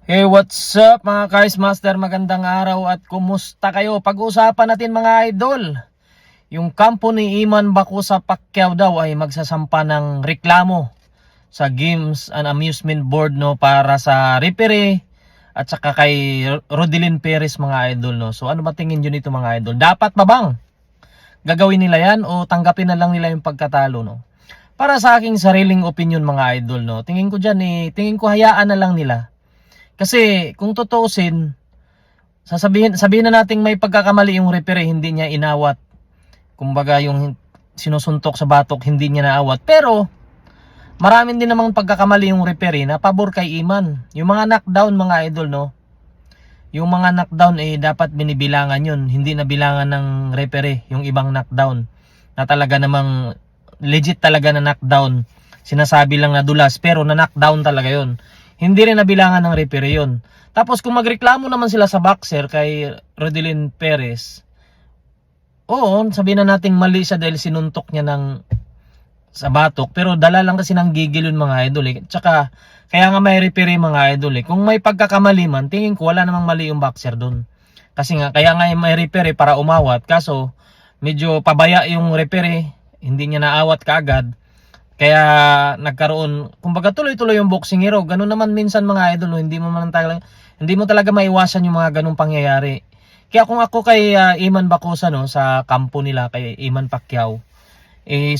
Hey, what's up mga Cars Master? Magandang araw at kumusta kayo? Pag-uusapan natin mga idol, yung kampo ni Iman Baco sa Pacquiao daw ay magsasampa ng reklamo sa Games and Amusement Board para sa referee at saka kay Rodelyn Perez mga idol. So ano ba tingin nyo nito mga idol? Dapat ba bang gagawin nila yan o tanggapin na lang nila yung pagkatalo? Para sa aking sariling opinion mga idol, tingin ko dyan tingin ko hayaan na lang nila. Kasi kung tutuusin, sabihin na nating may pagkakamali yung referee, hindi niya inawat. Kumbaga yung sinusuntok sa batok, hindi niya naawat. Pero maraming din namang pagkakamali yung referee na pabor kay Iman. Yung mga knockdown mga idol, yung mga knockdown dapat binibilangan yun. Hindi na bilangan ng referee yung ibang knockdown. Na talaga namang legit talaga na knockdown. Sinasabi lang na dulas pero na knockdown talaga yun. Hindi rin nabilangan ng referee yun. Tapos kung magreklamo naman sila sa boxer kay Rodelyn Perez, oo, sabihin na nating mali siya dahil sinuntok niya sa batok. Pero dala lang kasi ng gigil yun mga idol. Tsaka kaya nga may referee mga idol. Kung may pagkakamali man, tingin ko wala namang mali yung boxer dun. Kasi nga, kaya nga may referee para umawat. Kaso medyo pabaya yung referee, hindi niya naawat kaagad. Kaya nagkaroon, kumbaga tuloy-tuloy yung boxing hero. Ganun naman minsan mga idol, hindi mo talaga maiwasan yung mga ganung pangyayari. Kaya kung ako kay Iman Baco sa kampo nila kay Iman Pacquiao,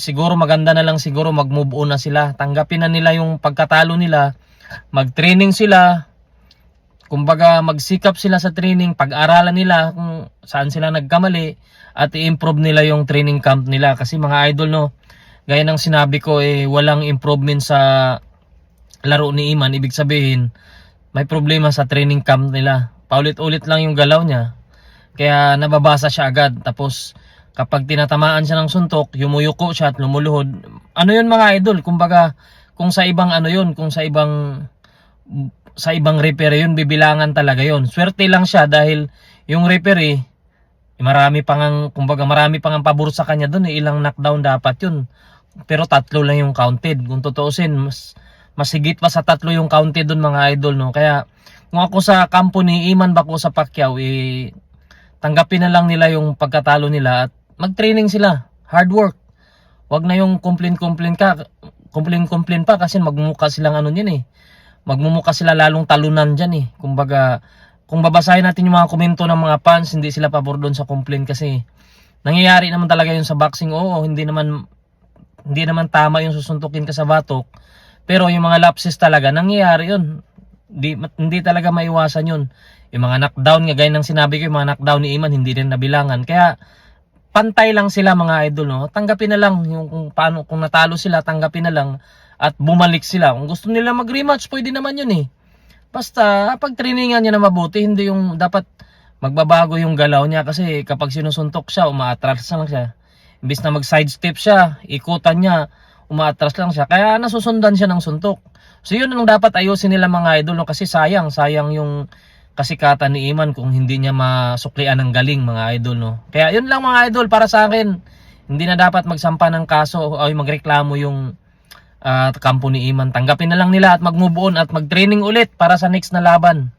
siguro maganda na lang siguro mag-move on na sila. Tanggapin na nila yung pagkatalo nila, mag-training sila. Kumbaga magsikap sila sa training, pag-aralan nila kung saan sila nagkamali at i-improve nila yung training camp nila kasi mga idol gaya ng sinabi ko walang improvement sa laro ni Iman. Ibig sabihin may problema sa training camp nila. Paulit-ulit lang yung galaw niya. Kaya nababasa siya agad. Tapos kapag tinatamaan siya ng suntok, yumuyuko siya at lumuluhod. Ano yun mga idol? Kumbaga kung sa ibang kung sa ibang referee yun, bibilangan talaga yun. Swerte lang siya dahil yung referee marami pang pabor sa kanya doon. Ilang knockdown dapat yun. Pero 3 lang yung counted. Kung tutuusin, mas higit pa sa 3 yung counted dun mga idol. Kaya kung ako sa kampo ni Iman Baco sa Pacquiao, tanggapin na lang nila yung pagkatalo nila at mag-training sila. Hard work. Wag na yung complain pa kasi magmumukha silang magmumukha sila lalong talunan dyan Kumbaga, kung babasahin natin yung mga komento ng mga fans, hindi sila pabor doon sa complain kasi nangyayari naman talaga yun sa boxing. Oo, hindi naman tama yung susuntukin ka sa batok. Pero yung mga lapses talaga, nangyayari yun. Hindi talaga maiwasan yun. Yung mga knockdown, gaya ng sinabi ko, yung mga knockdown ni Iman, hindi rin nabilangan. Kaya, pantay lang sila mga idol. Tanggapin na lang yung kung natalo sila, tanggapin na lang at bumalik sila. Kung gusto nila mag-rematch, pwede naman yun Basta, pag trainingan niya na mabuti, hindi yung dapat magbabago yung galaw niya. Kasi kapag sinusuntok siya, umaatras lang siya. Imbis na mag-sidestep siya, ikutan niya, umaatras lang siya. Kaya nasusundan siya ng suntok. So yun ang dapat ayusin nila mga idol kasi sayang yung kasikatan ni Iman kung hindi niya masuklian ng galing mga idol Kaya yun lang mga idol para sa akin. Hindi na dapat magsampa ng kaso o magreklamo yung kampo ni Iman. Tanggapin na lang nila at mag-move on at mag-training ulit para sa next na laban.